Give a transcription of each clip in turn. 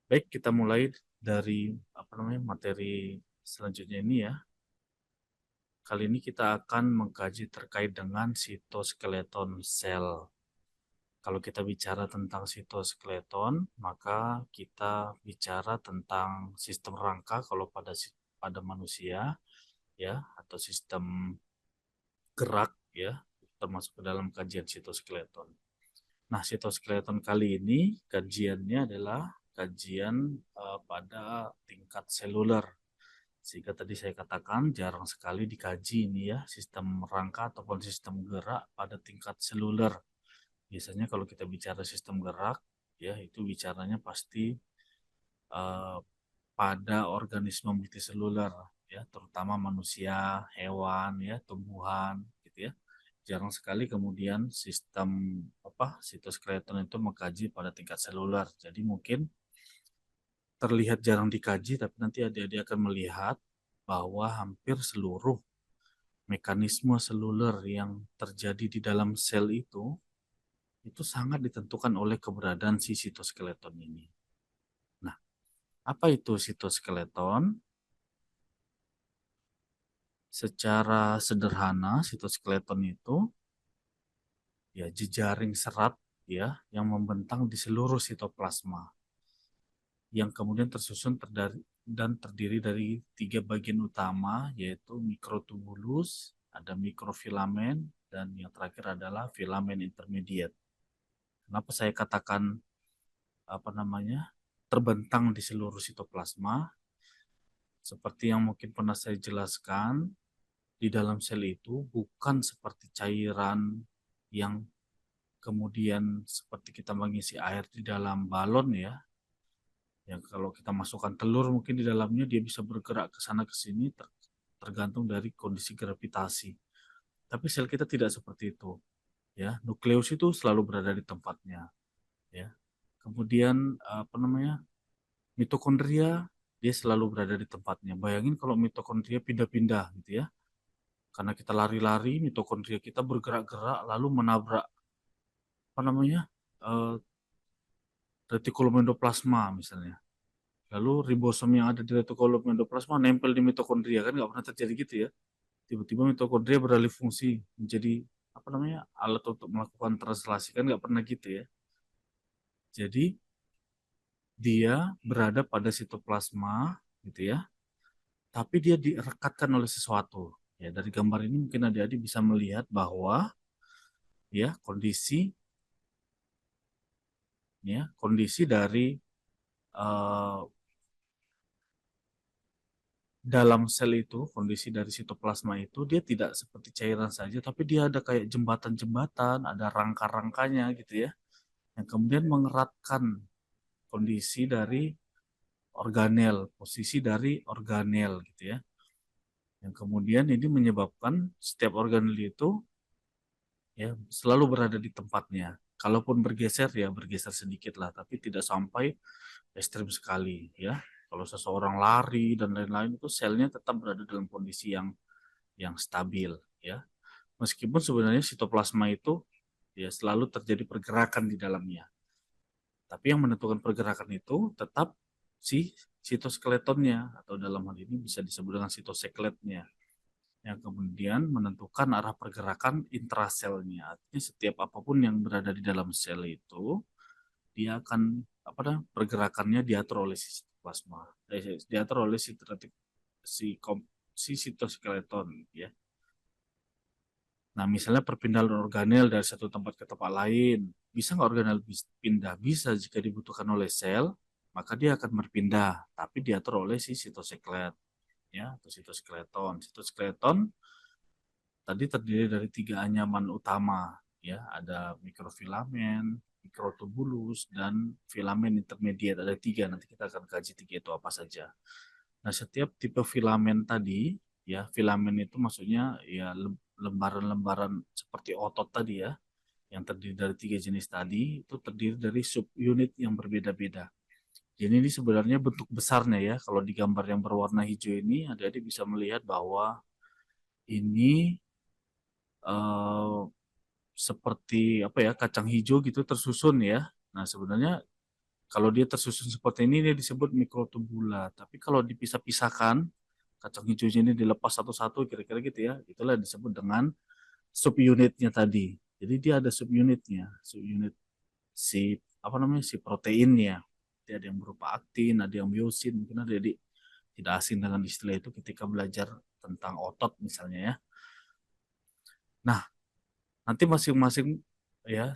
Baik, kita mulai dari materi selanjutnya ini ya. Kali ini kita akan mengkaji terkait dengan sitoskeleton sel. Kalau kita bicara tentang sitoskeleton, maka kita bicara tentang sistem rangka kalau pada manusia ya, atau sistem gerak ya, termasuk ke dalam kajian sitoskeleton. Nah, sitoskeleton kali ini kajiannya adalah kajian pada tingkat seluler. Sehingga tadi saya katakan jarang sekali dikaji ini ya, sistem rangka ataupun sistem gerak pada tingkat seluler. Biasanya kalau kita bicara sistem gerak, ya itu bicaranya pasti eh, pada organisme multiseluler, ya terutama manusia, hewan, ya tumbuhan, gitu ya. Jarang sekali kemudian sistem sitoskeleton itu mengkaji pada tingkat seluler. Jadi mungkin terlihat jarang dikaji, tapi nanti adik-adik akan melihat bahwa hampir seluruh mekanisme seluler yang terjadi di dalam sel itu sangat ditentukan oleh keberadaan si sitoskeleton ini. Nah, apa itu sitoskeleton? Secara sederhana, sitoskeleton itu ya jejaring serat ya yang membentang di seluruh sitoplasma yang kemudian terdiri dari tiga bagian utama, yaitu mikrotubulus, ada mikrofilamen, dan yang terakhir adalah filamen intermediate. Kenapa saya katakan apa namanya terbentang di seluruh sitoplasma? Seperti yang mungkin pernah saya jelaskan, di dalam sel itu bukan seperti cairan yang kemudian seperti kita mengisi air di dalam balon ya. Yang kalau kita masukkan telur mungkin di dalamnya dia bisa bergerak ke sana ke sini tergantung dari kondisi gravitasi. Tapi sel kita tidak seperti itu, ya. Nukleus itu selalu berada di tempatnya, ya. Kemudian mitokondria dia selalu berada di tempatnya. Bayangin kalau mitokondria pindah-pindah gitu ya. Karena kita lari-lari, mitokondria kita bergerak-gerak lalu menabrak apa namanya? eh, retikulum endoplasma misalnya. Lalu ribosom yang ada di retikulum endoplasma nempel di mitokondria, kan nggak pernah terjadi gitu ya. Tiba-tiba mitokondria beralih fungsi menjadi alat untuk melakukan translasi, kan nggak pernah gitu ya. Jadi dia berada pada sitoplasma gitu ya, tapi dia direkatkan oleh sesuatu. Ya, dari gambar ini mungkin adik-adik bisa melihat bahwa ya kondisi dari eh, dalam sel itu, kondisi dari sitoplasma itu dia tidak seperti cairan saja, tapi dia ada kayak jembatan-jembatan, ada rangka-rangkanya gitu ya, yang kemudian mengeratkan kondisi dari organel, posisi dari organel gitu ya. Yang kemudian ini menyebabkan setiap organel itu ya selalu berada di tempatnya. Kalaupun bergeser ya bergeser sedikit lah, tapi tidak sampai ekstrim sekali ya. Kalau seseorang lari dan lain-lain itu selnya tetap berada dalam kondisi yang stabil ya. Meskipun sebenarnya sitoplasma itu ya selalu terjadi pergerakan di dalamnya. Tapi yang menentukan pergerakan itu tetap si sitoskeletonnya atau dalam hal ini bisa disebut dengan sitosekletnya yang kemudian menentukan arah pergerakan intraselnya. Artinya setiap apapun yang berada di dalam sel itu dia akan pergerakannya diatur oleh si sitoplasma, diatur oleh si sitoskeleton ya. Nah, misalnya perpindahan organel dari satu tempat ke tempat lain, bisa nggak organel pindah? Bisa jika dibutuhkan oleh sel, maka dia akan berpindah, tapi diatur oleh si sitoskeleton, ya, atau sitoskeleton. Sitoskeleton tadi terdiri dari tiga anyaman utama, ya, ada mikrofilamen, mikrotubulus, dan filamen intermediate. Ada tiga, nanti kita akan kaji tiga itu apa saja. Nah, setiap tipe filamen tadi, ya, filamen itu maksudnya ya lembaran-lembaran seperti otot tadi ya, yang terdiri dari tiga jenis tadi, itu terdiri dari subunit yang berbeda-beda. Jadi ini sebenarnya bentuk besarnya ya, kalau di gambar yang berwarna hijau ini, adik-adik bisa melihat bahwa ini seperti apa ya, kacang hijau gitu tersusun ya. Nah, sebenarnya Kalau dia tersusun seperti ini dia disebut mikrotubula. Tapi kalau dipisah-pisahkan, kacang hijaunya ini dilepas satu-satu kira-kira gitu ya, itulah disebut dengan subunitnya tadi. Jadi dia ada subunitnya, subunit si apa namanya si proteinnya. Jadi ada yang berupa aktin, ada yang miosin, mungkin ada jadi tidak asing dengan istilah itu ketika belajar tentang otot misalnya ya. Nah, nanti masing-masing ya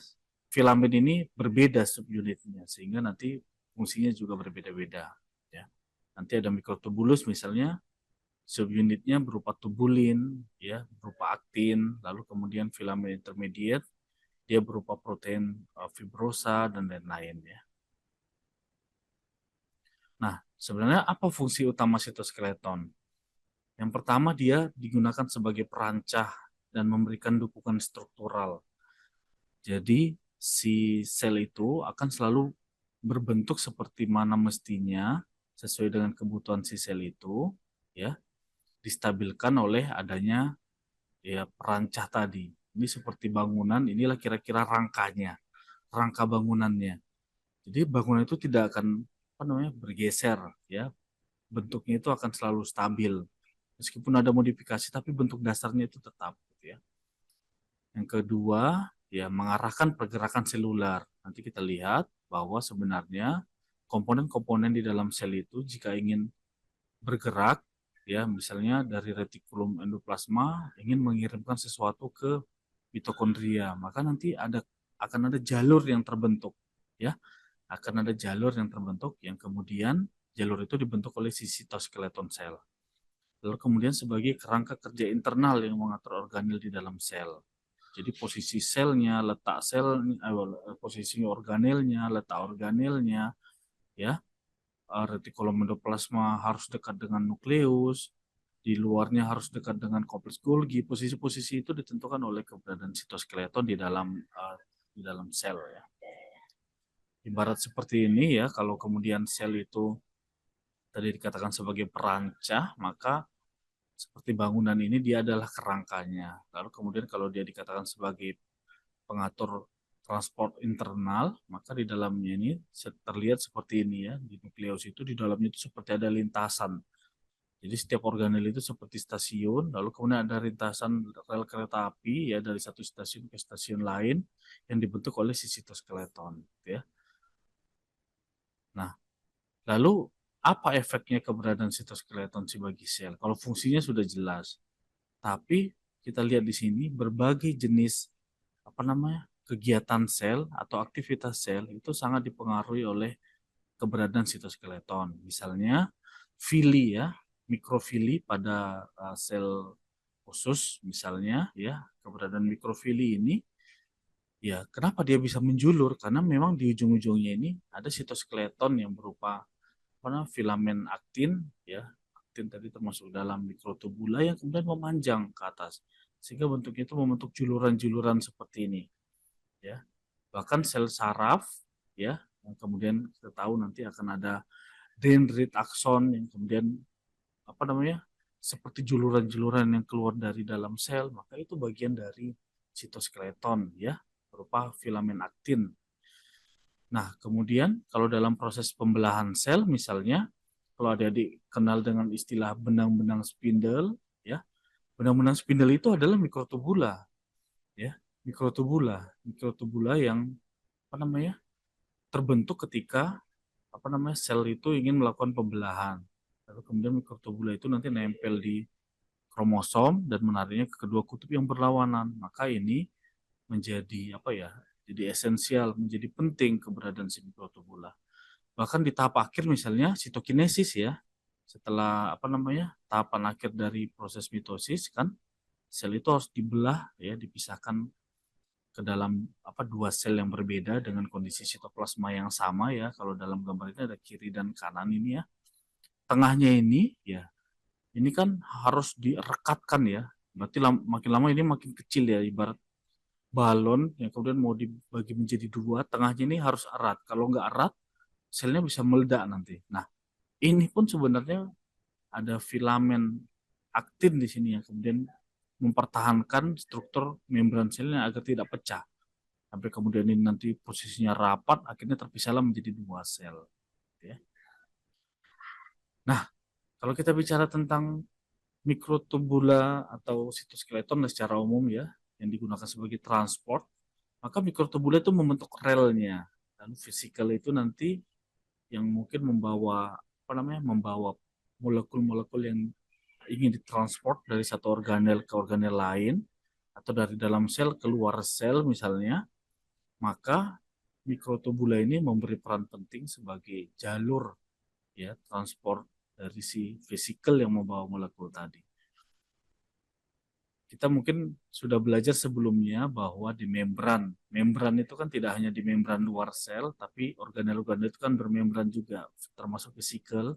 filamen ini berbeda subunitnya sehingga nanti fungsinya juga berbeda-beda ya. Nanti ada mikrotubulus misalnya subunitnya berupa tubulin ya, berupa aktin, lalu kemudian filamen intermediate dia berupa protein fibrosa dan lain-lain ya. Nah, sebenarnya apa fungsi utama sitoskeleton? Yang pertama dia digunakan sebagai perancah dan memberikan dukungan struktural. Jadi si sel itu akan selalu berbentuk seperti mana mestinya sesuai dengan kebutuhan si sel itu, ya, distabilkan oleh adanya ya perancah tadi. Ini seperti bangunan, inilah kira-kira rangkanya, rangka bangunannya. Jadi bangunan itu tidak akan apa namanya bergeser, ya, bentuknya itu akan selalu stabil. Meskipun ada modifikasi, tapi bentuk dasarnya itu tetap, gitu ya. Yang kedua, ya mengarahkan pergerakan selular. Nanti kita lihat bahwa sebenarnya komponen-komponen di dalam sel itu jika ingin bergerak, ya misalnya dari retikulum endoplasma ingin mengirimkan sesuatu ke mitokondria, maka nanti akan ada jalur yang terbentuk, ya akan ada jalur yang terbentuk yang kemudian jalur itu dibentuk oleh si sitoskeleton sel. Lalu kemudian sebagai kerangka kerja internal yang mengatur organel di dalam sel. Jadi posisi selnya, letak sel, posisi organelnya, letak organelnya, ya, retikulum endoplasma harus dekat dengan nukleus, di luarnya harus dekat dengan kompleks Golgi. Posisi-posisi itu ditentukan oleh keberadaan sitoskeleton di dalam sel ya. Ibarat seperti ini ya, kalau kemudian sel itu tadi dikatakan sebagai perancah, maka seperti bangunan ini dia adalah kerangkanya. Lalu kemudian kalau dia dikatakan sebagai pengatur transport internal, maka di dalamnya ini terlihat seperti ini ya, di nukleus itu di dalamnya itu seperti ada lintasan. Jadi setiap organel itu seperti stasiun, lalu kemudian ada lintasan rel kereta api ya dari satu stasiun ke stasiun lain yang dibentuk oleh si sitoskeleton, ya. Nah, lalu apa efeknya keberadaan sitoskeleton sebagai sel? Kalau fungsinya sudah jelas, tapi kita lihat di sini berbagai jenis apa namanya kegiatan sel atau aktivitas sel itu sangat dipengaruhi oleh keberadaan sitoskeleton. Misalnya fili ya, mikrofili pada sel usus misalnya ya, keberadaan mikrofili ini ya kenapa dia bisa menjulur? Karena memang di ujung-ujungnya ini ada sitoskeleton yang berupa apa namanya, filamen aktin ya. Aktin tadi termasuk dalam mikrotubula yang kemudian memanjang ke atas sehingga bentuknya itu membentuk juluran-juluran seperti ini ya. Bahkan sel saraf ya yang kemudian kita tahu nanti akan ada dendrit akson yang kemudian apa namanya seperti juluran-juluran yang keluar dari dalam sel, maka itu bagian dari sitoskeleton ya berupa filamen aktin. Nah, kemudian kalau dalam proses pembelahan sel misalnya, kalau adik-adik kenal dengan istilah benang-benang spindle, ya, benang-benang spindle itu adalah mikrotubula, ya, mikrotubula yang apa namanya terbentuk ketika apa namanya sel itu ingin melakukan pembelahan. Lalu kemudian mikrotubula itu nanti nempel di kromosom dan menariknya ke kedua kutub yang berlawanan. Maka ini menjadi apa ya? Jadi esensial, menjadi penting keberadaan si mikrotubula. Bahkan di tahap akhir misalnya sitokinesis ya. Setelah apa namanya? Tahapan akhir dari proses mitosis kan sel itu harus dibelah ya, dipisahkan ke dalam apa dua sel yang berbeda dengan kondisi sitoplasma yang sama ya. Kalau dalam gambar ini ada kiri dan kanan ini ya. Tengahnya ini ya, ini kan harus direkatkan ya. Berarti makin lama ini makin kecil ya, ibarat balon yang kemudian mau dibagi menjadi dua, tengahnya ini harus erat. Kalau nggak erat, selnya bisa meledak nanti. Nah, ini pun sebenarnya ada filamen aktin di sini yang kemudian mempertahankan struktur membran selnya agar tidak pecah. sampai kemudian ini nanti posisinya rapat, akhirnya terpisahlah menjadi 2 sel. Ya. Nah, kalau kita bicara tentang mikrotubula atau sitoskeleton secara umum ya, yang digunakan sebagai transport, maka mikrotubula itu membentuk relnya. Dan fisikal itu nanti yang mungkin membawa molekul-molekul yang ingin ditransport dari satu organel ke organel lain, atau dari dalam sel keluar sel misalnya, maka mikrotubula ini memberi peran penting sebagai jalur ya transport dari si vesikel yang membawa molekul tadi. Kita mungkin sudah belajar sebelumnya bahwa di membran itu kan tidak hanya di membran luar sel, tapi organel-organel itu kan bermembran juga, termasuk vesikel.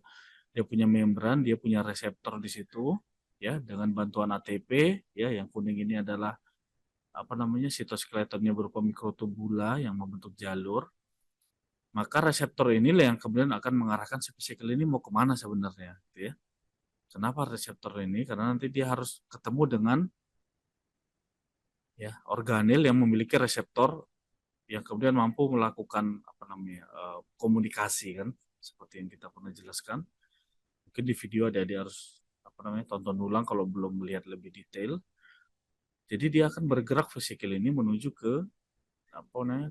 Dia punya membran, dia punya reseptor di situ, ya, dengan bantuan ATP, ya, yang kuning ini adalah sitoskeletonnya berupa mikrotubula yang membentuk jalur. Maka reseptor inilah yang kemudian akan mengarahkan si vesikel ini mau kemana sebenarnya, gitu ya. Kenapa reseptor ini? Karena nanti dia harus ketemu dengan ya organel yang memiliki reseptor yang kemudian mampu melakukan komunikasi kan, seperti yang kita pernah jelaskan. Mungkin di video adik-adik harus tonton ulang kalau belum melihat lebih detail. Jadi dia akan bergerak vesikel ini menuju ke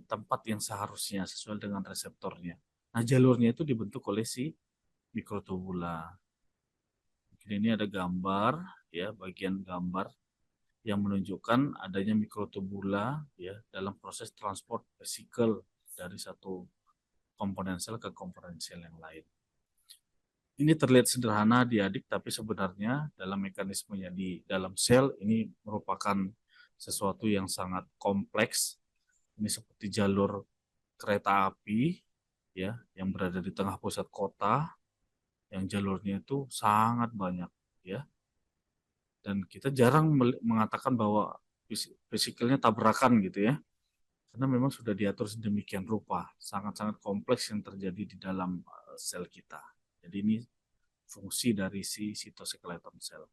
tempat yang seharusnya sesuai dengan reseptornya. Nah, jalurnya itu dibentuk oleh si mikrotubula. Mungkin ini ada gambar, ya, bagian gambar yang menunjukkan adanya mikrotubula ya dalam proses transport vesikel dari satu komponen sel ke komponen sel yang lain. Ini terlihat sederhana di adik, tapi sebenarnya dalam mekanismenya di dalam sel ini merupakan sesuatu yang sangat kompleks. Ini seperti jalur kereta api ya yang berada di tengah pusat kota, yang jalurnya itu sangat banyak ya. Dan kita jarang mengatakan bahwa fisikalnya tabrakan gitu ya. Karena memang sudah diatur sedemikian rupa, sangat-sangat kompleks yang terjadi di dalam sel kita. Jadi ini fungsi dari si sitoskeleton sel.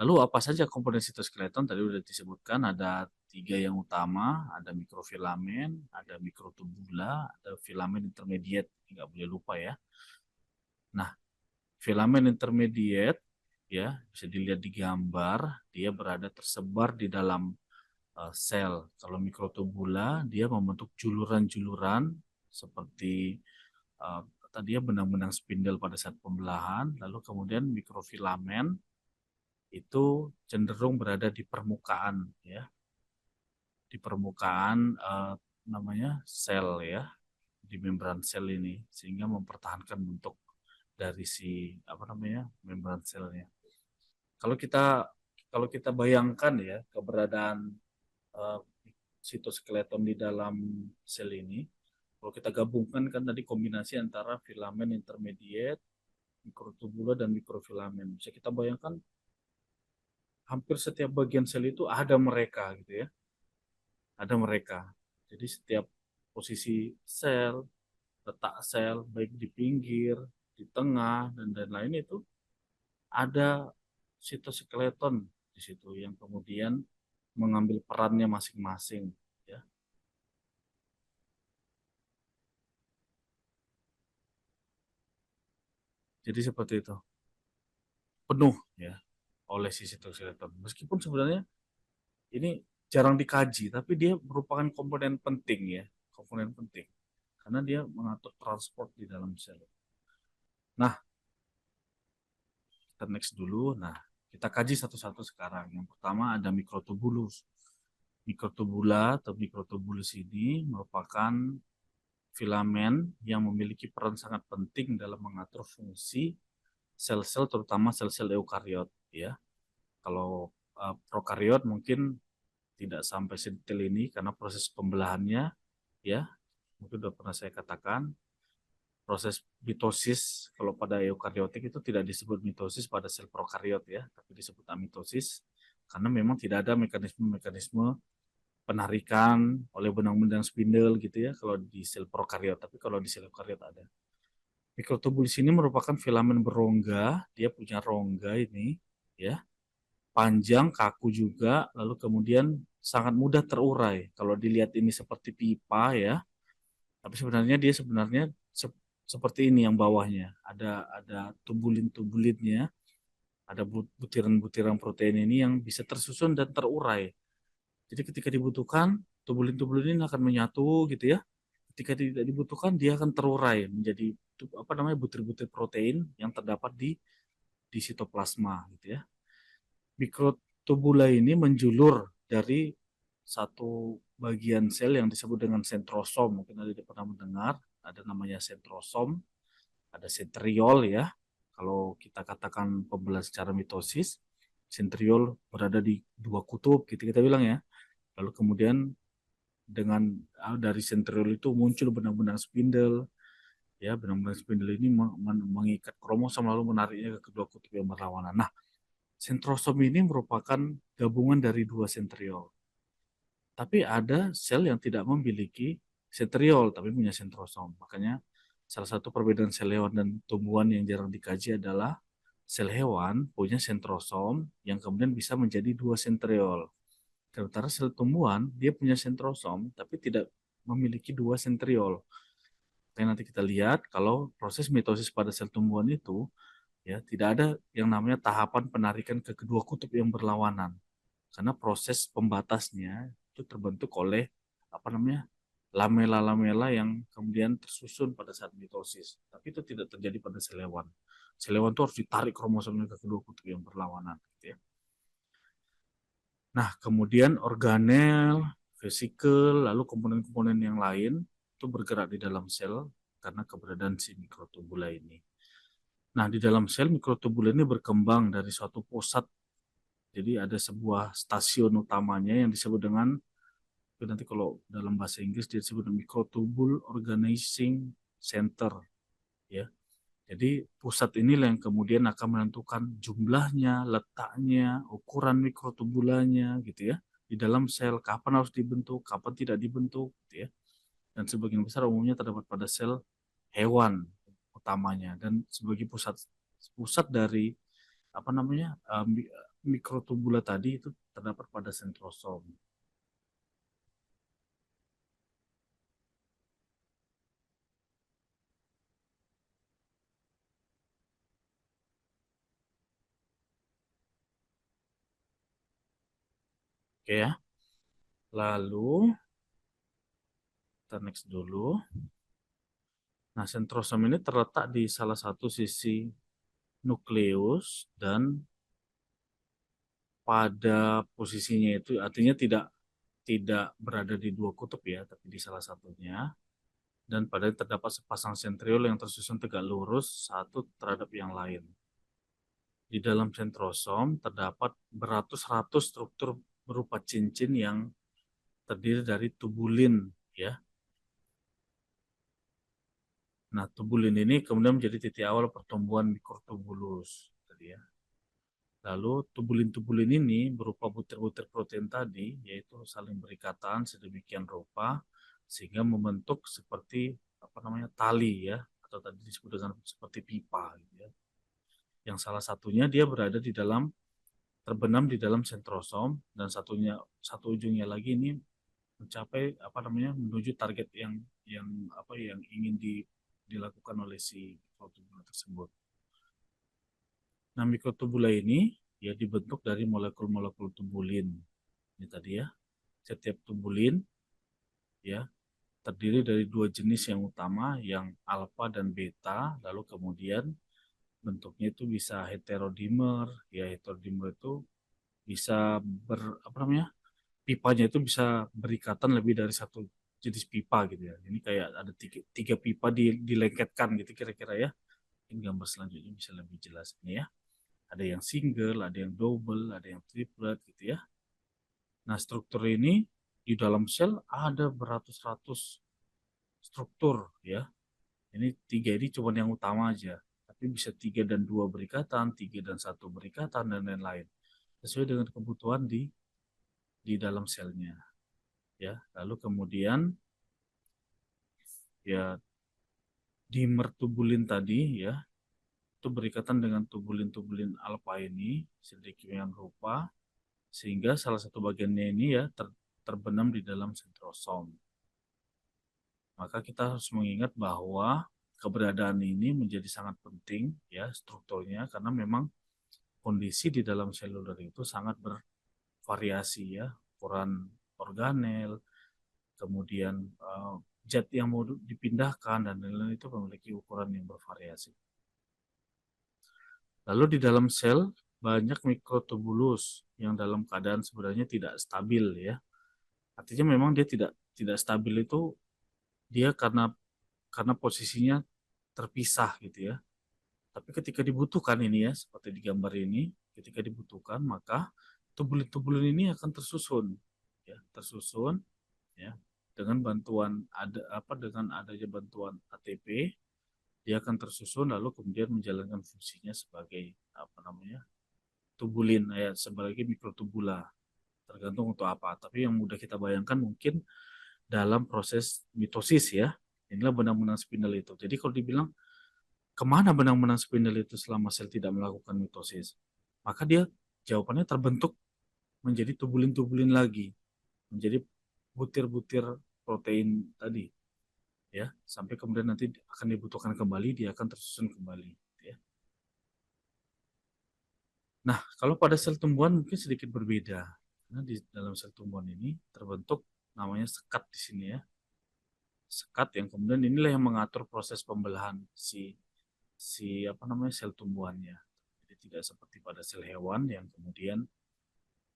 Lalu apa saja komponen sitoskeleton? Tadi sudah disebutkan ada 3 yang utama, ada mikrofilamen, ada mikrotubula, ada filamen intermediate, nggak boleh lupa ya. Nah, filamen intermediate ya bisa dilihat di gambar, dia berada tersebar di dalam sel. Kalau mikrotubula dia membentuk juluran-juluran seperti tadi ya benang-benang spindel pada saat pembelahan, lalu kemudian mikrofilamen itu cenderung berada di permukaan ya, di permukaan sel ya, di membran sel ini sehingga mempertahankan bentuk dari si membran selnya. Kalau kita bayangkan ya keberadaan uh, sitoskeleton di dalam sel ini, kalau kita gabungkan kan tadi kombinasi antara filamen intermediate, mikrotubula dan mikrofilamen. Bisa kita bayangkan hampir setiap bagian sel itu ada mereka gitu ya. Ada mereka. Jadi setiap posisi sel, letak sel baik di pinggir, di tengah dan lain-lain itu ada sitoskeleton di situ yang kemudian mengambil perannya masing-masing ya. Jadi seperti itu. Penuh ya oleh si sitoskeleton. Meskipun sebenarnya ini jarang dikaji, tapi dia merupakan komponen penting ya, komponen penting karena dia mengatur transport di dalam sel. Nah, kita next dulu. Nah, kita kaji satu-satu sekarang. Yang pertama ada mikrotubulus. Mikrotubula atau mikrotubulus ini merupakan filamen yang memiliki peran sangat penting dalam mengatur fungsi sel-sel, terutama sel-sel eukariot ya. Kalau prokariot mungkin tidak sampai sedetail ini karena proses pembelahannya ya mungkin sudah pernah saya katakan, proses mitosis kalau pada eukariotik itu tidak disebut mitosis pada sel prokariot ya, tapi disebut amitosis karena memang tidak ada mekanisme-mekanisme penarikan oleh benang-benang spindle gitu ya kalau di sel prokariot, tapi kalau di sel eukariot ada. Mikrotubulus ini merupakan filamen berongga, dia punya rongga ini ya, panjang, kaku juga, lalu kemudian sangat mudah terurai. Kalau dilihat ini seperti pipa ya, tapi sebenarnya dia seperti ini yang bawahnya. Ada tubulin-tubulinnya, ada butiran-butiran protein ini yang bisa tersusun dan terurai. Jadi ketika dibutuhkan, tubulin-tubulin ini akan menyatu gitu ya. Ketika tidak dibutuhkan, dia akan terurai menjadi apa namanya butir-butir protein yang terdapat di sitoplasma gitu ya. Mikrotubula ini menjulur dari satu bagian sel yang disebut dengan sentrosom. Mungkin ada pernah mendengar, ada namanya sentrosom, ada sentriol ya. Kalau kita katakan pembelah secara mitosis, sentriol berada di dua kutub, gitu kita bilang ya. Lalu kemudian dengan dari sentriol itu muncul benang-benang spindle, ya benang-benang spindle ini mengikat kromosom lalu menariknya ke kedua kutub yang berlawanan. Nah, sentrosom ini merupakan gabungan dari dua sentriol. Tapi ada sel yang tidak memiliki sentriol, tapi punya sentrosom. Makanya salah satu perbedaan sel hewan dan tumbuhan yang jarang dikaji adalah sel hewan punya sentrosom yang kemudian bisa menjadi dua sentriol. Sementara sel tumbuhan, dia punya sentrosom, tapi tidak memiliki dua sentriol. Yang nanti kita lihat, kalau proses mitosis pada sel tumbuhan itu, ya tidak ada yang namanya tahapan penarikan ke kedua kutub yang berlawanan. Karena proses pembatasnya itu terbentuk oleh apa namanya lamela-lamela yang kemudian tersusun pada saat mitosis. Tapi itu tidak terjadi pada sel hewan. Sel hewan itu harus ditarik kromosomnya ke kedua kutub yang berlawanan. Gitu ya. Nah, kemudian organel, vesikel, lalu komponen-komponen yang lain itu bergerak di dalam sel karena keberadaan si mikrotubula ini. Nah, di dalam sel mikrotubula ini berkembang dari suatu pusat. Jadi ada sebuah stasiun utamanya yang disebut dengan, nanti kalau dalam bahasa Inggris dia disebut microtubule organizing center, ya. Jadi pusat inilah yang kemudian akan menentukan jumlahnya, letaknya, ukuran mikrotubulanya gitu ya. Di dalam sel kapan harus dibentuk, kapan tidak dibentuk gitu ya. Dan sebagian besar umumnya terdapat pada sel hewan utamanya dan sebagai pusat pusat dari apa namanya mikrotubula tadi itu terdapat pada sentrosom. Oke ya. Lalu kita next dulu. Nah, sentrosom ini terletak di salah satu sisi nukleus dan pada posisinya itu artinya tidak tidak berada di dua kutub ya, tapi di salah satunya. Dan pada terdapat sepasang sentriol yang tersusun tegak lurus satu terhadap yang lain. Di dalam sentrosom terdapat beratus-ratus struktur berupa cincin yang terdiri dari tubulin ya. Nah, tubulin ini kemudian menjadi titik awal pertumbuhan mikrotubulus tadi ya. Lalu tubulin-tubulin ini berupa butir-butir protein tadi, yaitu saling berikatan sedemikian rupa sehingga membentuk seperti apa namanya tali ya, atau tadi disebut dengan seperti pipa gitu ya. Yang salah satunya dia berada di dalam terbenam di dalam sentrosom dan satu ujungnya lagi ini mencapai apa namanya menuju target yang apa yang ingin dilakukan oleh si mikrotubula tersebut. Nah, mikrotubula ini ya dibentuk dari molekul-molekul tubulin. Ini tadi ya. Setiap tubulin ya terdiri dari dua jenis yang utama, yang alfa dan beta, lalu kemudian bentuknya itu bisa heterodimer, ya heterodimer itu bisa apa namanya? Pipanya itu bisa berikatan lebih dari satu jenis pipa gitu ya. Ini kayak ada tiga pipa dilengketkan gitu kira-kira ya. Ini gambar selanjutnya bisa lebih jelas ini ya. Ada yang single, ada yang double, ada yang triplet gitu ya. Nah, struktur ini di dalam sel ada beratus-ratus struktur ya. Ini tiga ini cuma yang utama aja. Tapi bisa tiga dan dua berikatan, tiga dan satu berikatan, dan lain-lain. Sesuai dengan kebutuhan di dalam selnya. Ya, lalu kemudian ya dimer tubulin tadi ya itu berikatan dengan tubulin-tubulin alfa ini sedemikian rupa sehingga salah satu bagiannya ini ya terbenam di dalam sentrosom. Maka kita harus mengingat bahwa keberadaan ini menjadi sangat penting ya strukturnya, karena memang kondisi di dalam seluler itu sangat bervariasi ya, ukuran organel, kemudian zat yang mau dipindahkan dan lain-lain itu memiliki ukuran yang bervariasi. Lalu di dalam sel banyak mikrotubulus yang dalam keadaan sebenarnya tidak stabil ya. Artinya memang dia tidak stabil itu dia karena posisinya terpisah gitu ya. Tapi ketika dibutuhkan ini ya, seperti di gambar ini, ketika dibutuhkan maka tubulin-tubulin ini akan tersusun ya, tersusun ya dengan bantuan dengan adanya bantuan ATP, dia akan tersusun lalu kemudian menjalankan fungsinya sebagai tubulin ya, sebagai mikrotubula, tergantung untuk apa. Tapi yang mudah kita bayangkan mungkin dalam proses mitosis ya, inilah benang-benang spindle itu. Jadi kalau dibilang kemana benang-benang spindle itu selama sel tidak melakukan mitosis, maka dia jawabannya terbentuk menjadi tubulin-tubulin lagi, menjadi butir-butir protein tadi ya, sampai kemudian nanti akan dibutuhkan kembali, dia akan tersusun kembali ya. Nah, kalau pada sel tumbuhan mungkin sedikit berbeda. Karena di dalam sel tumbuhan ini terbentuk namanya sekat di sini ya. Sekat yang kemudian inilah yang mengatur proses pembelahan si si sel tumbuhannya. Jadi tidak seperti pada sel hewan yang kemudian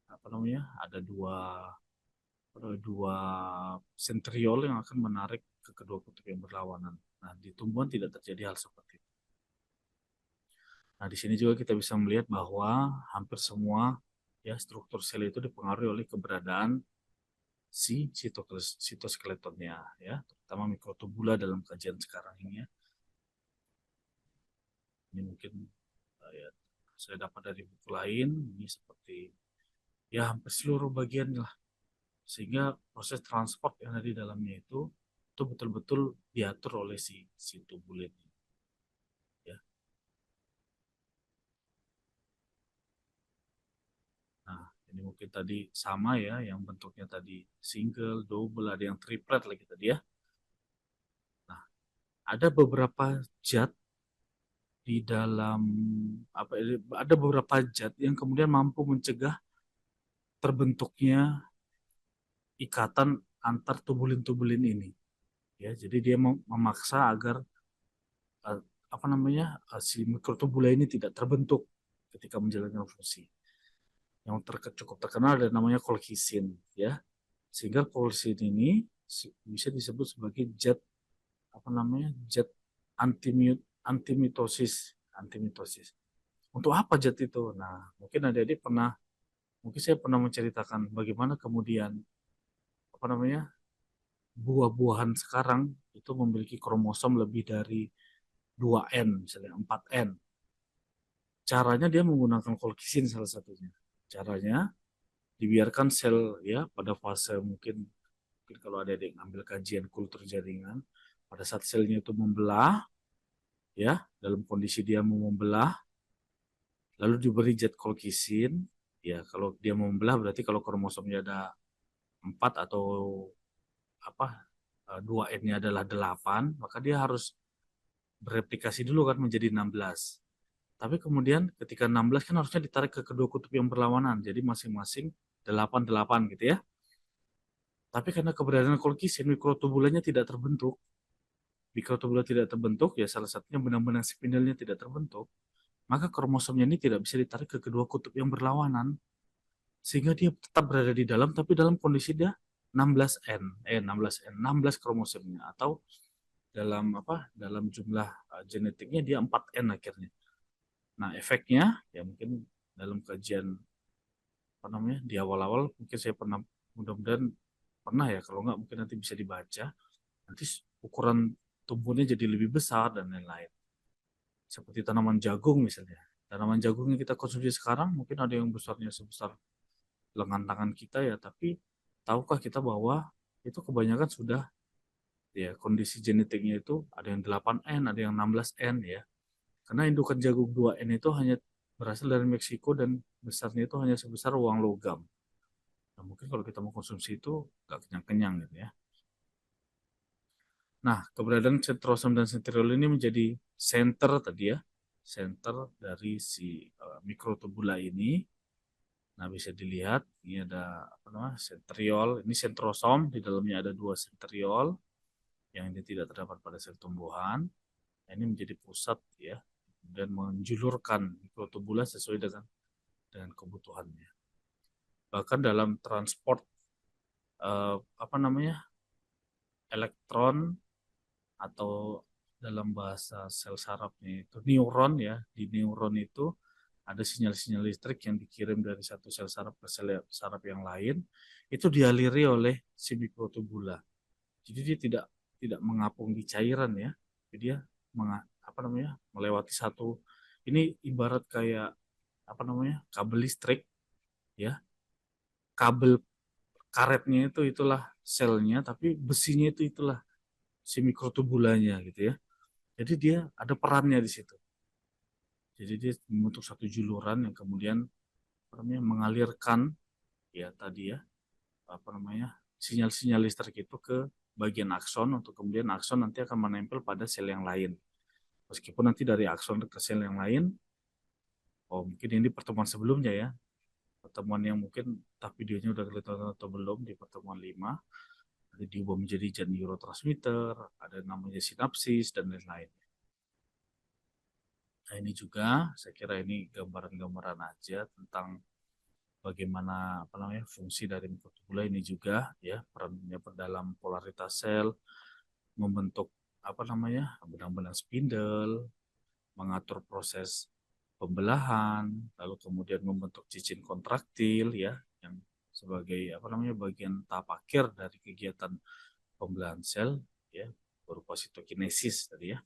ada dua sentriol yang akan menarik ke kedua kutub yang berlawanan. Nah, di tumbuhan tidak terjadi hal seperti itu. Nah, di sini juga kita bisa melihat bahwa hampir semua ya struktur sel itu dipengaruhi oleh keberadaan si sitoskeletonnya ya, terutama mikrotubula dalam kajian sekarang ini ya. Ini mungkin ya, saya dapat dari buku lain, ini seperti ya hampir seluruh bagian lah, sehingga proses transport yang ada di dalamnya itu betul-betul diatur oleh si tubulin ya. Nah, ini mungkin tadi sama ya, yang bentuknya tadi single, double, ada yang triplet lagi tadi ya. Nah, ada beberapa zat di dalam ada beberapa zat yang kemudian mampu mencegah terbentuknya ikatan antar tubulin-tubulin ini. Ya, jadi dia memaksa agar eh, si mikrotubula ini tidak terbentuk ketika menjalankan fungsi. Yang cukup terkenal ada namanya kolkisin ya. Sehingga kolkisin ini bisa disebut sebagai zat zat antimitosis. Antimitosis. Untuk apa zat itu? Nah, mungkin saya pernah menceritakan bagaimana kemudian apa namanya buah-buahan sekarang itu memiliki kromosom lebih dari 2N, misalnya 4N. Caranya dia menggunakan kolkisin salah satunya. Caranya dibiarkan sel ya pada fase mungkin kalau ada yang ambil kajian kultur jaringan, pada saat selnya itu membelah ya, dalam kondisi dia mau membelah, lalu diberi zat kolkisin, ya kalau dia mau membelah berarti kalau kromosomnya ada 4 atau 2N-nya adalah 8, maka dia harus bereplikasi dulu kan menjadi 16. Tapi kemudian ketika 16 kan harusnya ditarik ke kedua kutub yang berlawanan, jadi masing-masing 8-8 gitu ya. Tapi karena keberadaan kolkisin, mikrotubulanya tidak terbentuk. Mikrotubula tidak terbentuk, ya salah satunya benang-benang spindalnya tidak terbentuk. Maka kromosomnya ini tidak bisa ditarik ke kedua kutub yang berlawanan. Sehingga dia tetap berada di dalam, tapi dalam kondisi dia 16 kromosomnya. Atau dalam jumlah genetiknya dia 4N akhirnya. Nah, efeknya ya mungkin dalam kajian di awal-awal mungkin saya pernah, mudah-mudahan pernah ya, kalau nggak mungkin nanti bisa dibaca, nanti ukuran tumbuhnya jadi lebih besar dan lain-lain. Seperti tanaman jagung misalnya. Tanaman jagung yang kita konsumsi sekarang mungkin ada yang besarnya sebesar lengan tangan kita ya, tapi tahukah kita bahwa itu kebanyakan sudah ya kondisi genetiknya itu ada yang 8N, ada yang 16N ya. Karena indukan jagung 2N itu hanya berasal dari Meksiko dan besarnya itu hanya sebesar uang logam. Nah, mungkin kalau kita mau konsumsi itu nggak kenyang-kenyang gitu ya. Nah, keberadaan sentrosom dan sentriol ini menjadi center tadi ya, center dari si mikrotubula ini. Nah, bisa dilihat ini ada apa namanya sentriol, ini sentrosom, di dalamnya ada dua sentriol yang ini tidak terdapat pada sel tumbuhan. Nah, ini menjadi pusat ya, dan menjulurkan mikrotubula sesuai dengan kebutuhannya. Bahkan dalam transport apa namanya elektron atau dalam bahasa sel sarafnya itu neuron ya, di neuron itu ada sinyal-sinyal listrik yang dikirim dari satu sel saraf ke sel saraf yang lain, itu dialiri oleh si mikrotubula. Jadi dia tidak mengapung di cairan ya, jadi dia apa namanya melewati satu, ini ibarat kayak apa namanya kabel listrik ya, kabel karetnya itulah selnya, tapi besinya itulah si mikrotubulanya gitu ya. Jadi dia ada perannya di situ. Jadi dia membentuk satu juluran yang kemudian apa namanya mengalirkan ya tadi ya apa namanya sinyal-sinyal listrik itu ke bagian akson, untuk kemudian akson nanti akan menempel pada sel yang lain. Meskipun nanti dari akson ke sel yang lain, oh mungkin ini pertemuan sebelumnya ya, pertemuan yang mungkin entah videonya udah kelihatan atau belum di pertemuan 5, nanti diubah menjadi jalan neurotransmitter, ada namanya sinapsis dan lain-lain. Nah ini juga saya kira ini gambaran-gambaran aja tentang bagaimana apa namanya fungsi dari mikrotubula ini juga ya, perannya dalam polaritas sel, membentuk apa namanya benang-benang spindle, mengatur proses pembelahan, lalu kemudian membentuk cincin kontraktil ya, yang sebagai apa namanya bagian tahap akhir dari kegiatan pembelahan sel ya, berupa sitokinesis tadi ya.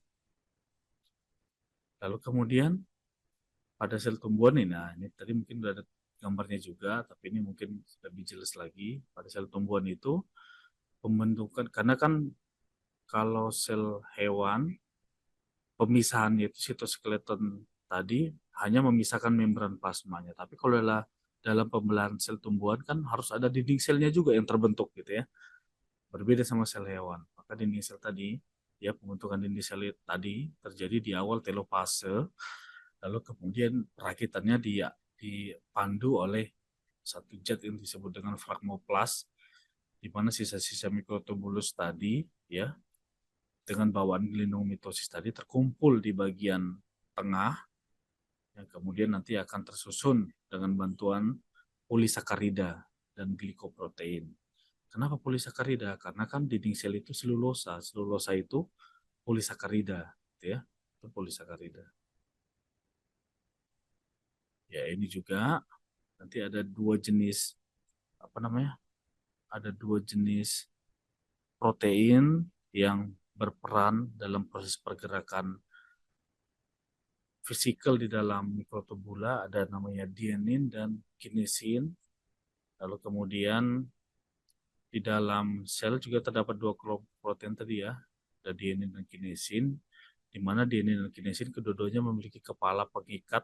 Lalu kemudian pada sel tumbuhan ini, nah ini tadi mungkin sudah ada gambarnya juga, tapi ini mungkin lebih jelas lagi. Pada sel tumbuhan itu pembentukan, karena kan kalau sel hewan pemisahannya itu sitoskeleton tadi hanya memisahkan membran plasmanya, tapi kalau dalam pembelahan sel tumbuhan kan harus ada dinding selnya juga yang terbentuk gitu ya. Berbeda sama sel hewan. Maka dinding sel tadi, ya pembentukan dinding sel tadi terjadi di awal telofase, lalu kemudian perakitannya dipandu oleh satu zat yang disebut dengan fragmoplas, di mana sisa-sisa mikrotubulus tadi ya dengan bawaan gelindung mitosis tadi terkumpul di bagian tengah, yang kemudian nanti akan tersusun dengan bantuan polisakarida dan glikoprotein. Kenapa polisakarida? Karena kan dinding sel itu selulosa, selulosa itu polisakarida, gitu ya, itu polisakarida. Ya ini juga nanti ada dua jenis apa namanya? Ada dua jenis protein yang berperan dalam proses pergerakan fisikal di dalam mikrotubula, ada namanya dienin dan kinesin. Lalu kemudian di dalam sel juga terdapat dua kelompok protein tadi ya, ada dienin dan kinesin, di mana dienin dan kinesin kedua-duanya memiliki kepala pengikat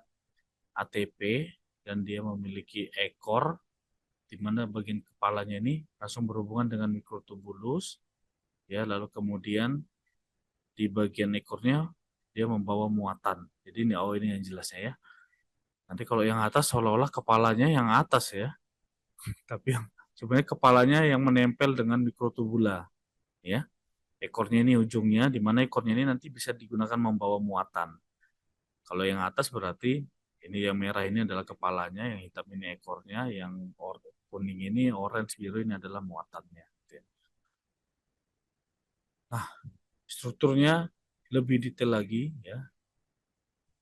ATP dan dia memiliki ekor, di mana bagian kepalanya ini langsung berhubungan dengan mikrotubulus, ya, lalu kemudian di bagian ekornya dia membawa muatan. Jadi ini yang jelasnya ya. Nanti kalau yang atas seolah-olah kepalanya yang atas ya, tapi yang sebenarnya kepalanya yang menempel dengan mikrotubula, ya. Ekornya ini ujungnya, di mana ekornya ini nanti bisa digunakan membawa muatan. Kalau yang atas berarti ini yang merah ini adalah kepalanya, yang hitam ini ekornya, yang kuning ini, orange biru ini adalah muatannya. Nah, strukturnya lebih detail lagi ya.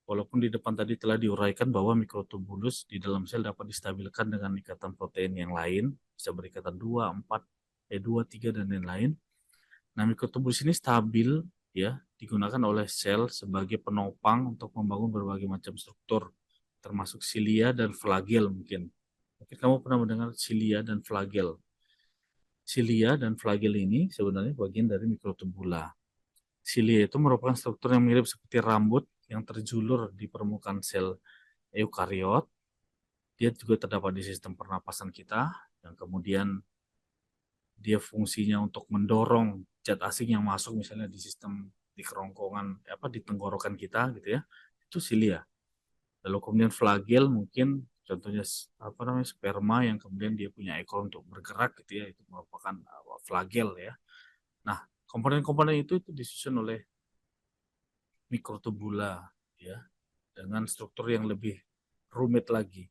Walaupun di depan tadi telah diuraikan bahwa mikrotubulus di dalam sel dapat distabilkan dengan ikatan protein yang lain, bisa berikatan 2, 4, 2, 3, dan lain-lain. Nah, mikrotubulus ini stabil ya, digunakan oleh sel sebagai penopang untuk membangun berbagai macam struktur, termasuk silia dan flagel mungkin. Mungkin kamu pernah mendengar silia dan flagel. Silia dan flagel ini sebenarnya bagian dari mikrotubula. Silia itu merupakan struktur yang mirip seperti rambut yang terjulur di permukaan sel eukariot. Dia juga terdapat di sistem pernapasan kita. yang kemudian dia fungsinya untuk mendorong zat asing yang masuk misalnya di sistem di kerongkongan di tenggorokan kita gitu ya, itu silia. Lalu kemudian flagel mungkin contohnya sperma yang kemudian dia punya ekor untuk bergerak gitu ya, itu merupakan flagel ya. Nah, komponen-komponen itu disusun oleh mikrotubula ya, dengan struktur yang lebih rumit lagi.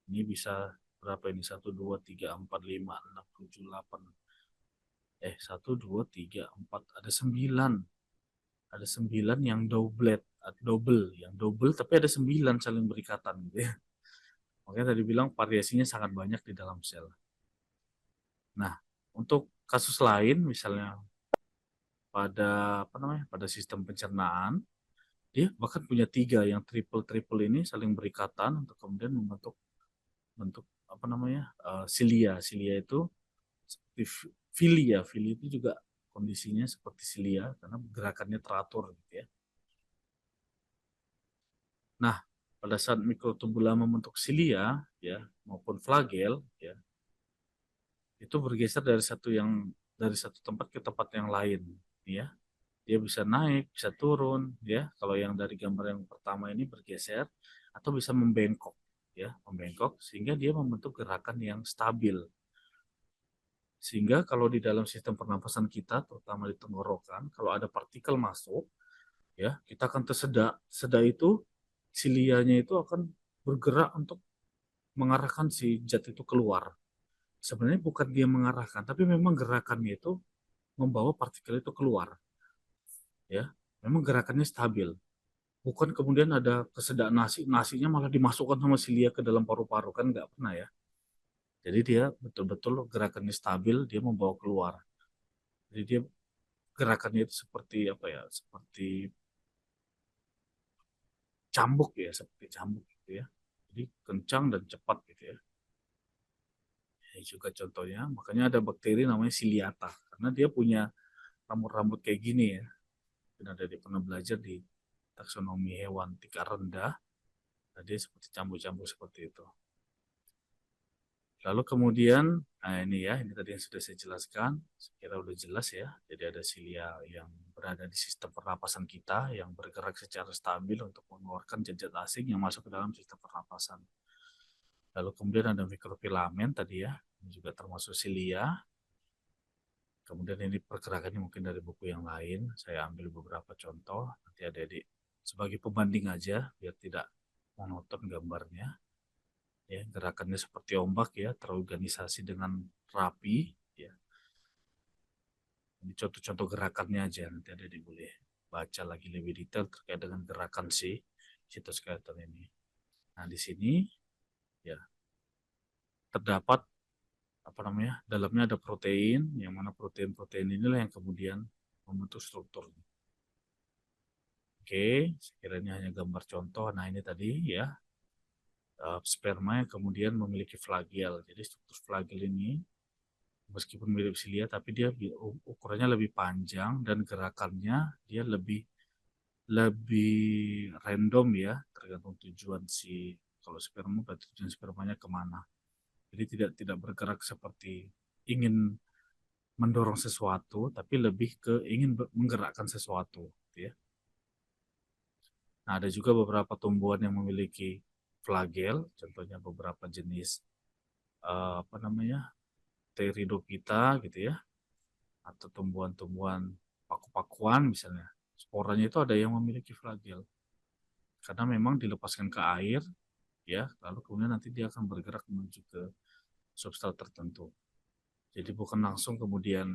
Ini bisa berapa ini? 1, 2, 3, 4, 5, 6, 7, 8. 1, 2, 3, 4. Ada 9 yang double tapi ada 9 saling berikatan gitu ya. Makanya tadi bilang variasinya sangat banyak di dalam sel. Nah, untuk kasus lain misalnya pada sistem pencernaan, dia bahkan punya 3 yang triple ini saling berikatan untuk kemudian membentuk silia. Silia itu seperti filia itu juga kondisinya seperti silia karena gerakannya teratur gitu ya. Nah, pada saat mikrotubula membentuk silia ya maupun flagel ya, itu bergeser dari satu tempat ke tempat yang lain ya. Dia bisa naik, bisa turun ya. Kalau yang dari gambar yang pertama ini bergeser atau bisa membengkok ya, membengkok sehingga dia membentuk gerakan yang stabil. Sehingga kalau di dalam sistem pernapasan kita, terutama di tenggorokan, kalau ada partikel masuk, ya kita akan tersedak. Sedak itu silianya itu akan bergerak untuk mengarahkan si zat itu keluar. Sebenarnya bukan dia mengarahkan, tapi memang gerakannya itu membawa partikel itu keluar. Ya, memang gerakannya stabil. Bukan kemudian ada kesedak nasinya malah dimasukkan sama silia ke dalam paru-paru, kan nggak pernah ya. Jadi dia betul-betul gerakannya stabil, dia membawa keluar. Jadi dia gerakannya itu seperti seperti cambuk gitu ya. Jadi kencang dan cepat gitu ya. Ini juga contohnya, makanya ada bakteri namanya Ciliata karena dia punya rambut-rambut kayak gini ya. Ada pernah belajar di taksonomi hewan tingkat rendah, nah dia seperti cambuk-cambuk seperti itu. Lalu kemudian, nah ini tadi yang sudah saya jelaskan, saya kira udah jelas ya. Jadi ada silia yang berada di sistem pernapasan kita yang bergerak secara stabil untuk mengeluarkan zat-zat asing yang masuk ke dalam sistem pernapasan. Lalu kemudian ada mikrofilamen tadi ya, ini juga termasuk silia. Kemudian ini pergerakannya mungkin dari buku yang lain, saya ambil beberapa contoh, nanti adik-adik sebagai pembanding aja, biar tidak monoton gambarnya. Ya, gerakannya seperti ombak ya, terorganisasi dengan rapi. Ya. Ini contoh-contoh gerakannya aja, nanti adik-adik boleh baca lagi lebih detail terkait dengan gerakan si sitoskeleton ini. Nah, di sini ya terdapat dalamnya ada protein, yang mana protein-protein inilah yang kemudian membentuk struktur. Oke, sekiranya hanya gambar contoh. Nah, ini tadi ya, sperma yang kemudian memiliki flagel. Jadi struktur flagel ini meskipun mirip silia, tapi dia ukurannya lebih panjang dan gerakannya dia lebih lebih random ya, tergantung tujuan kalau sperma berarti tujuan spermanya kemana. Jadi tidak bergerak seperti ingin mendorong sesuatu, tapi lebih ke ingin menggerakkan sesuatu, gitu ya. Nah, ada juga beberapa tumbuhan yang memiliki flagel, contohnya beberapa jenis eh, apa namanya Pteridophyta gitu ya, atau tumbuhan-tumbuhan paku-pakuan misalnya. Sporanya itu ada yang memiliki flagel, karena memang dilepaskan ke air, ya, lalu kemudian nanti dia akan bergerak menuju ke substrat tertentu. Jadi bukan langsung kemudian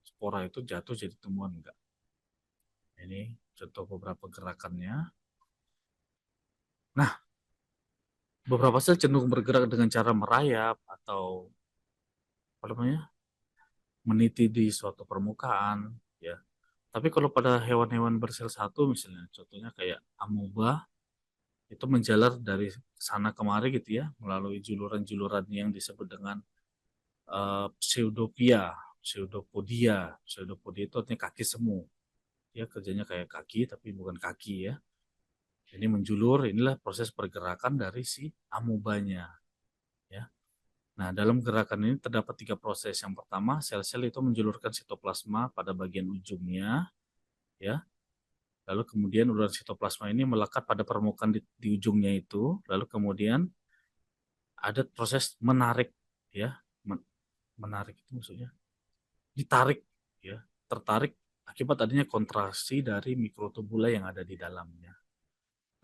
spora itu jatuh jadi tumbuhan, enggak. Ini contoh beberapa gerakannya. Nah, beberapa sel cenderung bergerak dengan cara merayap atau apa namanya meniti di suatu permukaan, ya. Tapi kalau pada hewan-hewan bersel satu misalnya, contohnya kayak amoeba, itu menjalar dari sana kemari gitu ya, melalui juluran-juluran yang disebut dengan pseudopodia. Pseudopodia itu artinya kaki semu. Ya kerjanya kayak kaki tapi bukan kaki ya. Ini menjulur, inilah proses pergerakan dari si amobanya. Ya. Nah, dalam gerakan ini terdapat 3 proses. Yang pertama, sel-sel itu menjulurkan sitoplasma pada bagian ujungnya, ya. Lalu kemudian urat sitoplasma ini melekat pada permukaan di ujungnya itu. Lalu kemudian ada proses menarik, ya. Menarik itu maksudnya ditarik, ya. Tertarik akibat adanya kontraksi dari mikrotubula yang ada di dalamnya.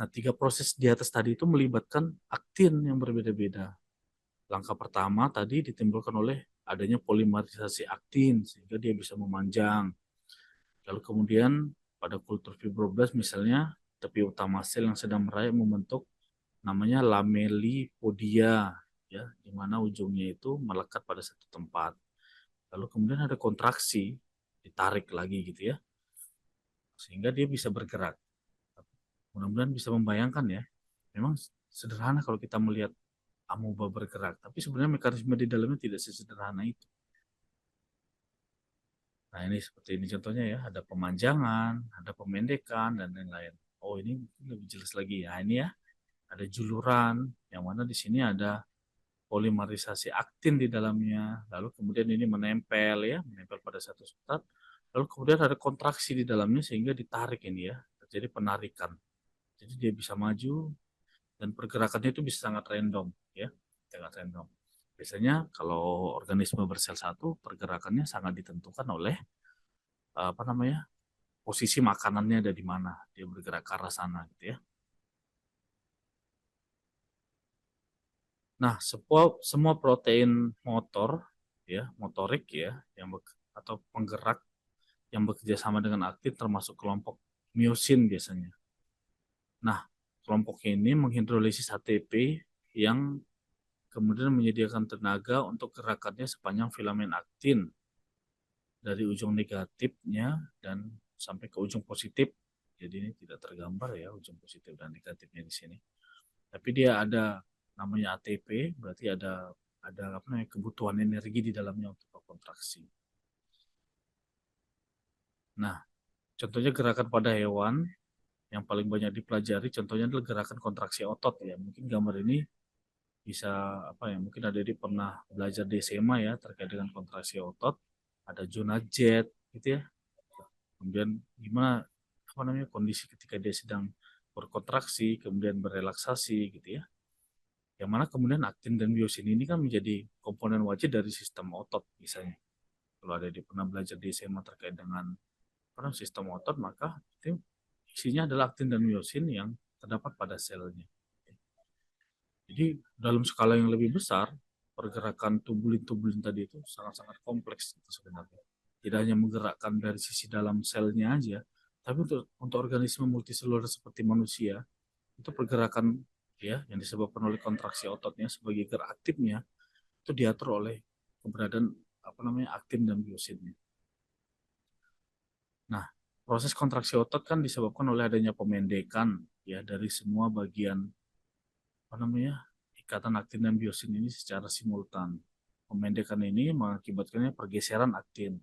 Nah, 3 proses di atas tadi itu melibatkan aktin yang berbeda-beda. Langkah pertama tadi ditimbulkan oleh adanya polimerisasi aktin sehingga dia bisa memanjang. Lalu kemudian pada kultur fibroblast misalnya tepi utama sel yang sedang merayap membentuk namanya lamelipodia, ya, di mana ujungnya itu melekat pada satu tempat. Lalu kemudian ada kontraksi, ditarik lagi gitu ya, sehingga dia bisa bergerak. Mudah-mudahan bisa membayangkan ya. Memang sederhana kalau kita melihat amoeba bergerak, tapi sebenarnya mekanisme di dalamnya tidak sesederhana itu. Nah, ini seperti ini contohnya ya, ada pemanjangan, ada pemendekan, dan lain-lain. Oh, ini lebih jelas lagi ya. Ini ya, ada juluran, yang mana di sini ada polimerisasi aktin di dalamnya. Lalu kemudian ini menempel ya, menempel pada satu substrat. Lalu kemudian ada kontraksi di dalamnya sehingga ditarik ini ya, terjadi penarikan. Jadi dia bisa maju dan pergerakannya itu bisa sangat random ya, sangat random. Biasanya kalau organisme bersel satu, pergerakannya sangat ditentukan oleh apa namanya posisi makanannya ada di mana, dia bergerak ke arah sana gitu ya. Nah, semua protein motor ya, motorik ya, atau penggerak yang bekerja sama dengan aktin termasuk kelompok miosin biasanya. Nah, kelompok ini menghidrolisis ATP yang kemudian menyediakan tenaga untuk gerakannya sepanjang filamen aktin dari ujung negatifnya dan sampai ke ujung positif. Jadi ini tidak tergambar ya ujung positif dan negatifnya di sini. Tapi dia ada namanya ATP, berarti ada apa namanya kebutuhan energi di dalamnya untuk kontraksi. Nah, contohnya gerakan pada hewan yang paling banyak dipelajari contohnya adalah gerakan kontraksi otot ya. Mungkin gambar ini bisa apa ya? Mungkin ada di pernah belajar di SMA ya terkait dengan kontraksi otot. Ada zona jet gitu ya. Kemudian gimana apa namanya kondisi ketika dia sedang berkontraksi, kemudian berelaksasi gitu ya. Yang mana kemudian aktin dan miosin ini kan menjadi komponen wajib dari sistem otot misalnya. Kalau ada di pernah belajar di SMA terkait dengan sistem otot, maka itu isinya adalah aktin dan miosin yang terdapat pada selnya. Jadi dalam skala yang lebih besar, pergerakan tubulin-tubulin tadi itu sangat-sangat kompleks itu sebenarnya. Tidak hanya menggerakkan dari sisi dalam selnya aja, tapi untuk organisme multiseluler seperti manusia, itu pergerakan ya yang disebabkan oleh kontraksi ototnya sebagai gerak aktifnya itu diatur oleh keberadaan apa namanya aktin dan miosinnya. Nah, proses kontraksi otot kan disebabkan oleh adanya pemendekan ya dari semua bagian apa namanya ikatan aktin dan miosin ini secara simultan. Pemendekan ini mengakibatkannya pergeseran aktin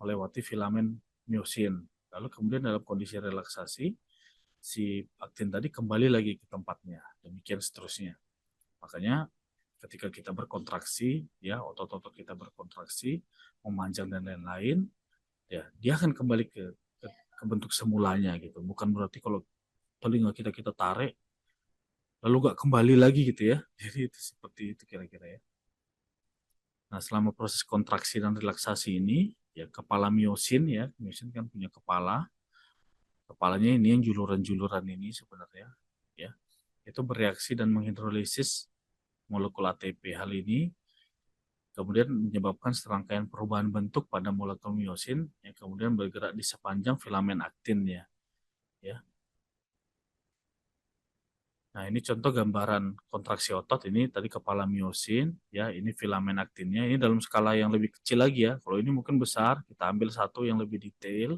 melewati filamen miosin. Lalu kemudian dalam kondisi relaksasi, si aktin tadi kembali lagi ke tempatnya. Demikian seterusnya. Makanya ketika kita berkontraksi, ya otot-otot kita berkontraksi, memanjang dan lain-lain, ya dia akan kembali ke bentuk semulanya gitu. Bukan berarti kalau telinga kita tarik, lalu nggak kembali lagi gitu ya. Jadi itu seperti itu kira-kira ya. Nah, selama proses kontraksi dan relaksasi ini, ya kepala miosin ya, miosin kan punya kepala, kepalanya ini yang juluran-juluran ini sebenarnya, ya, itu bereaksi dan menghidrolisis molekul ATP. Hal ini kemudian menyebabkan serangkaian perubahan bentuk pada molekul miosin yang kemudian bergerak di sepanjang filamen aktinnya. Ya. Nah, ini contoh gambaran kontraksi otot. Ini tadi kepala miosin, ya, ini filamen aktinnya. Ini dalam skala yang lebih kecil lagi ya. Kalau ini mungkin besar, kita ambil satu yang lebih detail.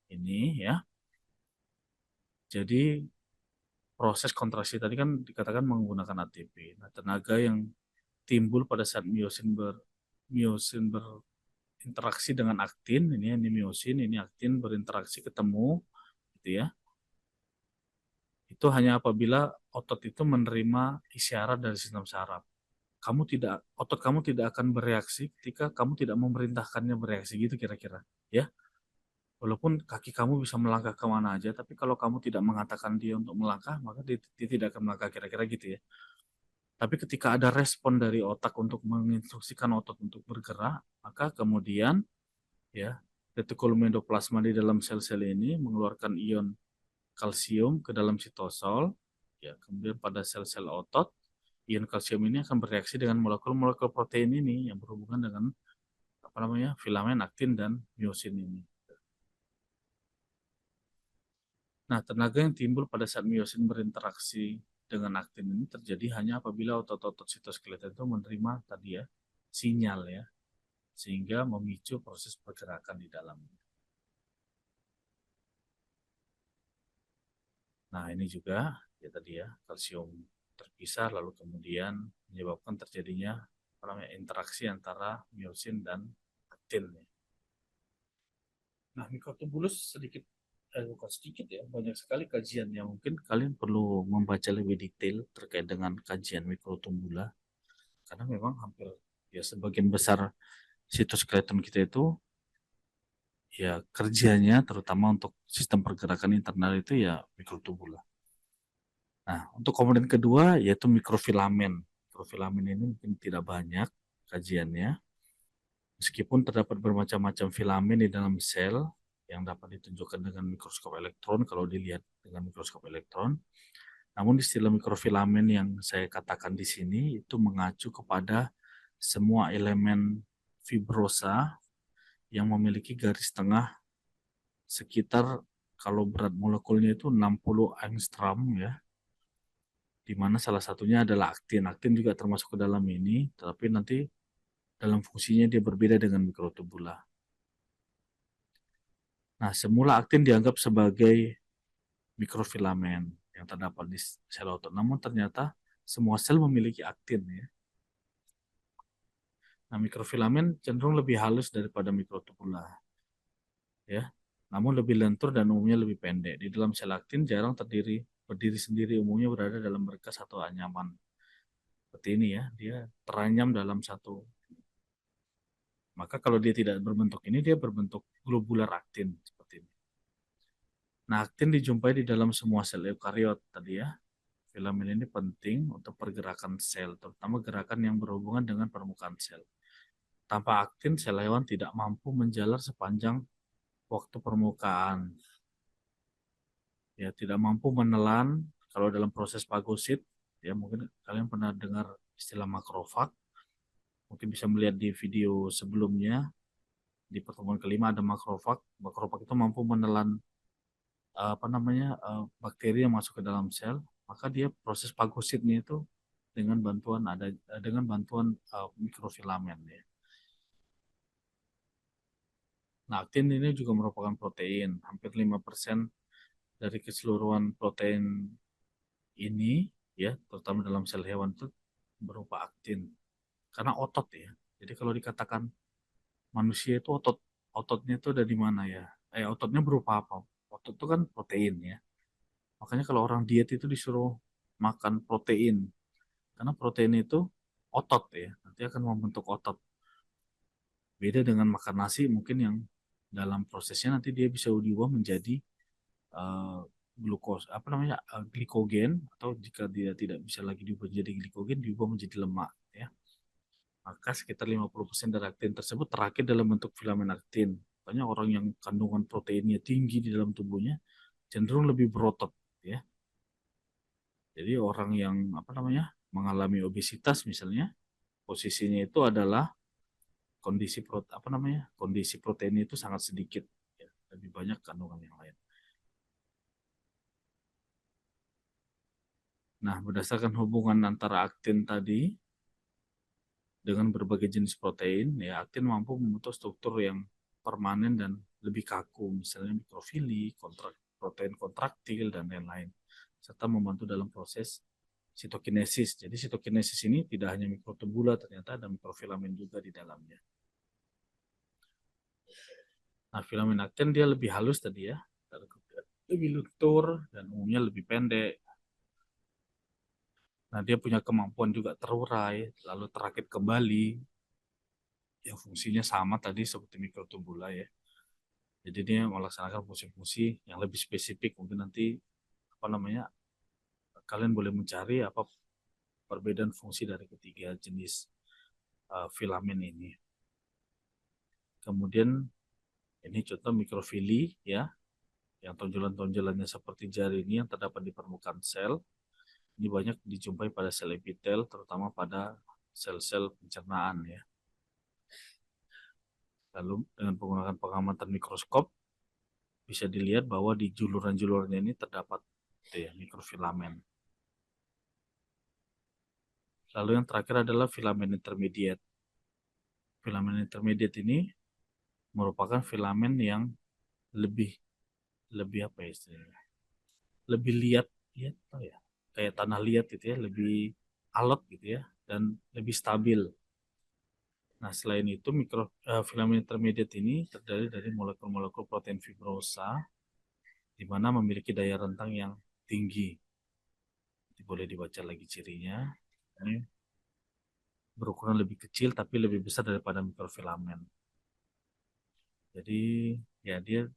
Ini ya. Jadi proses kontraksi tadi kan dikatakan menggunakan ATP. Nah, tenaga yang timbul pada saat miosin berinteraksi dengan aktin, ini miosin, ini aktin berinteraksi ketemu, gitu ya. Itu hanya apabila otot itu menerima isyarat dari sistem saraf. otot kamu tidak akan bereaksi ketika kamu tidak memerintahkannya bereaksi gitu kira-kira, ya. Walaupun kaki kamu bisa melangkah kemana aja, tapi kalau kamu tidak mengatakan dia untuk melangkah, maka dia tidak akan melangkah kira-kira gitu ya. Tapi ketika ada respon dari otak untuk menginstruksikan otot untuk bergerak, maka kemudian ya retikulum endoplasma di dalam sel-sel ini mengeluarkan ion kalsium ke dalam sitosol, ya kemudian pada sel-sel otot ion kalsium ini akan bereaksi dengan molekul-molekul protein ini yang berhubungan dengan apa namanya filamen, aktin dan miosin ini. Nah, tenaga yang timbul pada saat miosin berinteraksi dengan aktin ini terjadi hanya apabila otot-otot sitoskeleton itu menerima tadi ya sinyal ya, sehingga memicu proses pergerakan di dalamnya. Nah, ini juga ya tadi ya kalsium terpisah lalu kemudian menyebabkan terjadinya apa namanya interaksi antara miosin dan aktin. Ya. Nah, mikrotubulus sedikit bukan sedikit ya, banyak sekali kajian yang mungkin kalian perlu membaca lebih detail terkait dengan kajian mikrotubula karena memang hampir ya sebagian besar sitoskeleton kita itu ya kerjanya terutama untuk sistem pergerakan internal itu ya mikrotubula. Nah, untuk komponen kedua yaitu mikrofilamen. Mikrofilamen ini mungkin tidak banyak kajiannya. Meskipun terdapat bermacam-macam filamen di dalam sel yang dapat ditunjukkan dengan mikroskop elektron kalau dilihat dengan mikroskop elektron. Namun istilah mikrofilamen yang saya katakan di sini itu mengacu kepada semua elemen fibrosa yang memiliki garis tengah sekitar kalau berat molekulnya itu 60 angstrom ya, di mana salah satunya adalah aktin. Aktin juga termasuk ke dalam ini, tetapi nanti dalam fungsinya dia berbeda dengan mikrotubula. Nah, semula aktin dianggap sebagai mikrofilamen yang terdapat di sel otot. Namun ternyata semua sel memiliki aktin ya. Nah, mikrofilamen cenderung lebih halus daripada mikrotubula ya. Namun lebih lentur dan umumnya lebih pendek. Di dalam sel aktin jarang berdiri sendiri, umumnya berada dalam berkas atau anyaman. Seperti ini ya, dia teranyam dalam satu. Maka kalau dia tidak berbentuk ini, dia berbentuk globular aktin seperti ini. Nah, aktin dijumpai di dalam semua sel eukariot tadi ya. Filamen ini penting untuk pergerakan sel, terutama gerakan yang berhubungan dengan permukaan sel. Tanpa aktin, sel hewan tidak mampu menjalar sepanjang waktu permukaan. Ya, tidak mampu menelan kalau dalam proses fagosit, ya mungkin kalian pernah dengar istilah makrofag. Mungkin bisa melihat di video sebelumnya, di pertemuan kelima ada makrofag. Makrofag itu mampu menelan apa namanya bakteri yang masuk ke dalam sel, maka dia proses fagositnya itu dengan bantuan mikrofilamen ya. Nah, aktin ini juga merupakan protein. Hampir 5% dari keseluruhan protein ini ya, terutama dalam sel hewan itu berupa aktin. Karena otot ya. Jadi kalau dikatakan manusia itu ototnya itu dari mana ya? Ototnya berupa apa? Otot itu kan protein ya. Makanya kalau orang diet itu disuruh makan protein. Karena protein itu otot ya. Nanti akan membentuk otot. Beda dengan makan nasi mungkin yang dalam prosesnya nanti dia bisa diubah menjadi uh, glukos apa namanya glikogen atau jika dia tidak bisa lagi diubah menjadi glikogen diubah menjadi lemak ya. Maka sekitar 50% dari aktin tersebut terakit dalam bentuk filamen aktin. Makanya orang yang kandungan proteinnya tinggi di dalam tubuhnya cenderung lebih berotot ya. Jadi orang yang apa namanya mengalami obesitas misalnya posisinya itu adalah kondisi proteinnya itu sangat sedikit ya. Lebih banyak kandungan yang lain. Nah, berdasarkan hubungan antara aktin tadi dengan berbagai jenis protein, ya aktin mampu membentuk struktur yang permanen dan lebih kaku, misalnya mikrofili, protein kontraktil, dan lain-lain, serta membantu dalam proses sitokinesis. Jadi sitokinesis ini tidak hanya mikrotubula, ternyata ada mikrofilamen juga di dalamnya. Nah, filamen aktin dia lebih halus tadi ya, lebih luntur dan umumnya lebih pendek. Nah, dia punya kemampuan juga terurai, lalu terakit kembali, yang fungsinya sama tadi seperti mikrotubula ya. Jadi dia melaksanakan fungsi-fungsi yang lebih spesifik. Mungkin nanti apa namanya kalian boleh mencari apa perbedaan fungsi dari ketiga jenis filamen ini. Kemudian ini contoh mikrofili ya, yang tonjolan-tonjolannya seperti jari ini yang terdapat di permukaan sel. Ini banyak dijumpai pada sel epitel, terutama pada sel-sel pencernaan ya. Lalu dengan menggunakan pengamatan mikroskop bisa dilihat bahwa di juluran-julurannya ini terdapat ya, mikrofilamen. Lalu yang terakhir adalah filamen intermediate. Filamen intermediate ini merupakan filamen yang lebih lebih apa ya istilahnya? Lebih liat ya, apa ya? Kayak tanah liat gitu ya, lebih alot gitu ya dan lebih stabil. Nah, selain itu filamen intermediate ini terdiri dari molekul-molekul protein fibrosa di mana memiliki daya rentang yang tinggi. Nanti boleh dibaca lagi cirinya. Ini berukuran lebih kecil tapi lebih besar daripada mikrofilamen. Jadi ya dia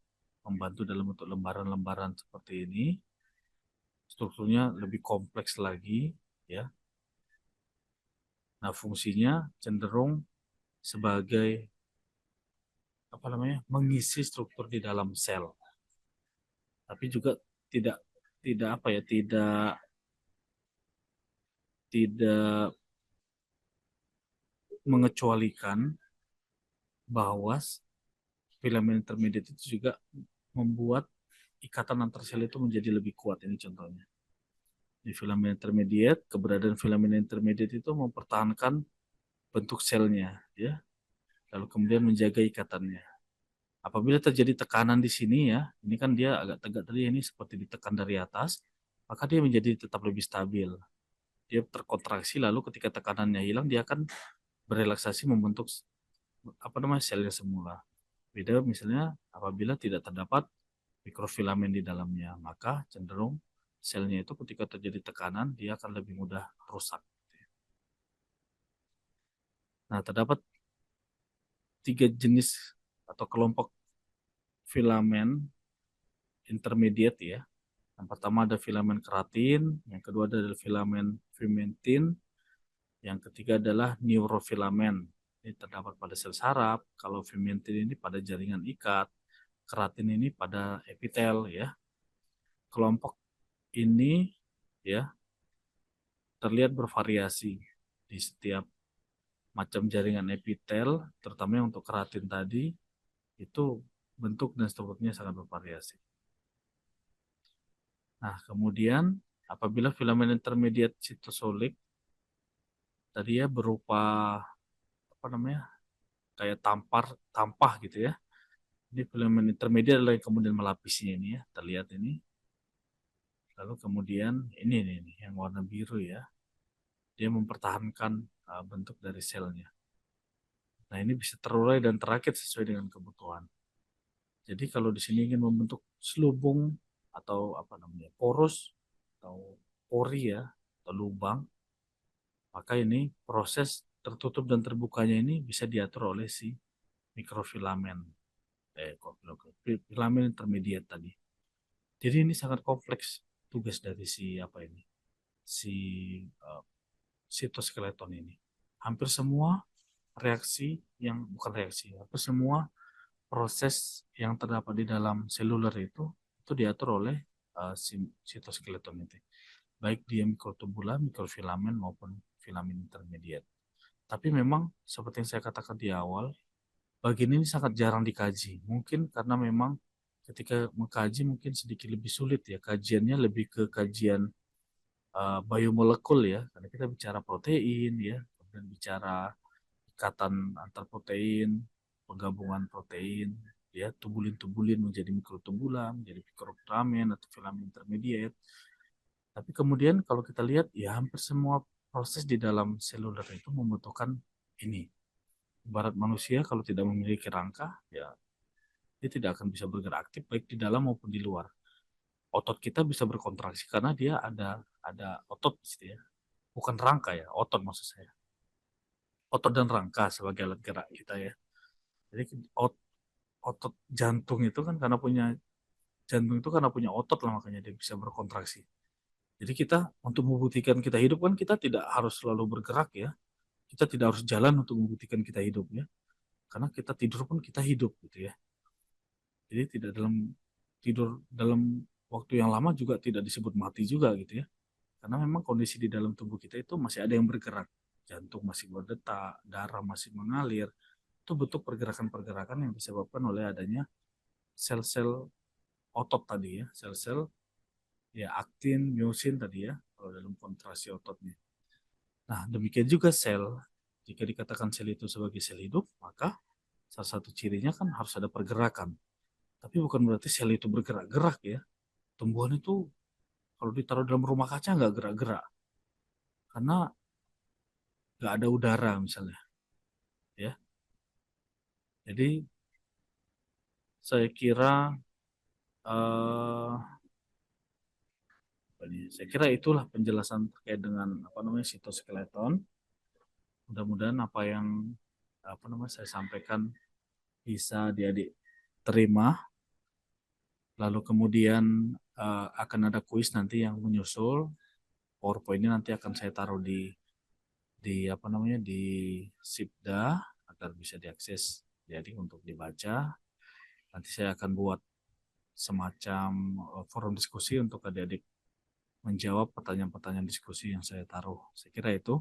membantu dalam bentuk lembaran-lembaran seperti ini. Strukturnya lebih kompleks lagi ya. Nah, fungsinya cenderung sebagai apa namanya? Mengisi struktur di dalam sel. Tapi juga tidak tidak apa ya, tidak tidak mengecualikan bahwa filamen intermediate itu juga membuat ikatan antar sel itu menjadi lebih kuat. Ini contohnya. Di filamen intermediate, keberadaan filamen intermediate itu mempertahankan bentuk selnya, ya, lalu kemudian menjaga ikatannya. Apabila terjadi tekanan di sini ya, ini kan dia agak tegak tadi ini seperti ditekan dari atas, maka dia menjadi tetap lebih stabil. Dia terkontraksi lalu ketika tekanannya hilang dia akan berelaksasi membentuk apa namanya selnya semula. Beda misalnya apabila tidak terdapat mikrofilamen di dalamnya, maka cenderung selnya itu ketika terjadi tekanan dia akan lebih mudah rusak. Nah, terdapat tiga jenis atau kelompok filamen intermediate ya. Yang pertama ada filamen keratin, yang kedua adalah filamen fimentin, yang ketiga adalah neurofilamen. Ini terdapat pada sel saraf, kalau fimentin ini pada jaringan ikat, keratin ini pada epitel ya. Kelompok ini ya terlihat bervariasi di setiap macam jaringan epitel, terutama yang untuk keratin tadi, itu bentuk dan strukturnya sangat bervariasi. Nah, kemudian apabila filamen intermediate sitosolik tadi ya berupa apa namanya kayak tampah gitu ya. Ini filamen intermediate adalah yang kemudian melapisinya ini ya, terlihat ini. Lalu kemudian ini yang warna biru ya, dia mempertahankan bentuk dari selnya. Nah, ini bisa terurai dan terakit sesuai dengan kebutuhan. Jadi kalau di sini ingin membentuk selubung atau apa namanya poros atau pori ya atau lubang, maka ini proses tertutup dan terbukanya ini bisa diatur oleh si mikrofilamen, filamen intermediate tadi. Jadi ini sangat kompleks tugas dari si apa ini, si uh, sitoskeleton ini. Hampir semua reaksi yang bukan reaksi, hampir semua proses yang terdapat di dalam seluler itu diatur oleh si sitoskeleton itu. Baik dia mikrotubula, mikrofilamen maupun filamen intermediate. Tapi memang seperti yang saya katakan di awal, bagian ini sangat jarang dikaji. Mungkin karena memang ketika mengkaji mungkin sedikit lebih sulit ya. Kajiannya lebih ke kajian biomolekul ya. Karena kita bicara protein ya, kemudian bicara ikatan antar protein, penggabungan protein, ya tubulin-tubulin menjadi mikrotubula, menjadi mikrofilamen atau filamen intermediate. Tapi kemudian kalau kita lihat ya hampir semua proses di dalam seluler itu membutuhkan ini. Ibarat manusia kalau tidak memiliki rangka, ya dia tidak akan bisa bergerak aktif baik di dalam maupun di luar. Otot kita bisa berkontraksi karena dia ada otot gitu ya. bukan rangka ya, otot maksud saya. Otot dan rangka sebagai alat gerak kita ya. Jadi otot jantung itu kan karena punya jantung itu karena punya otot lah makanya dia bisa berkontraksi. Jadi kita untuk membuktikan kita hidup kan kita tidak harus selalu bergerak ya. Kita tidak harus jalan untuk membuktikan kita hidup ya. Karena kita tidur pun kita hidup gitu ya. Jadi tidak tidur dalam waktu yang lama juga tidak disebut mati juga gitu ya. Karena memang kondisi di dalam tubuh kita itu masih ada yang bergerak. Jantung masih berdetak, darah masih mengalir. Itu bentuk pergerakan-pergerakan yang disebabkan oleh adanya sel-sel otot tadi ya. Sel-sel ya aktin, miosin tadi ya. Kalau dalam kontraksi ototnya. Nah demikian juga sel. Jika dikatakan sel itu sebagai sel hidup, maka salah satu cirinya kan harus ada pergerakan. Tapi bukan berarti sel itu bergerak-gerak ya. Tumbuhan itu kalau ditaruh dalam rumah kaca nggak gerak-gerak. Karena nggak ada udara misalnya. Ya, jadi saya kira eh, saya kira itulah penjelasan terkait dengan apa namanya sitoskeleton. Mudah-mudahan apa yang apa namanya saya sampaikan bisa diadik terima. Lalu kemudian akan ada kuis nanti yang menyusul. PowerPoint-nya nanti akan saya taruh di apa namanya di Sipda agar bisa diakses jadi untuk dibaca. Nanti saya akan buat semacam forum diskusi untuk adik-adik menjawab pertanyaan-pertanyaan diskusi yang saya taruh. Saya kira itu.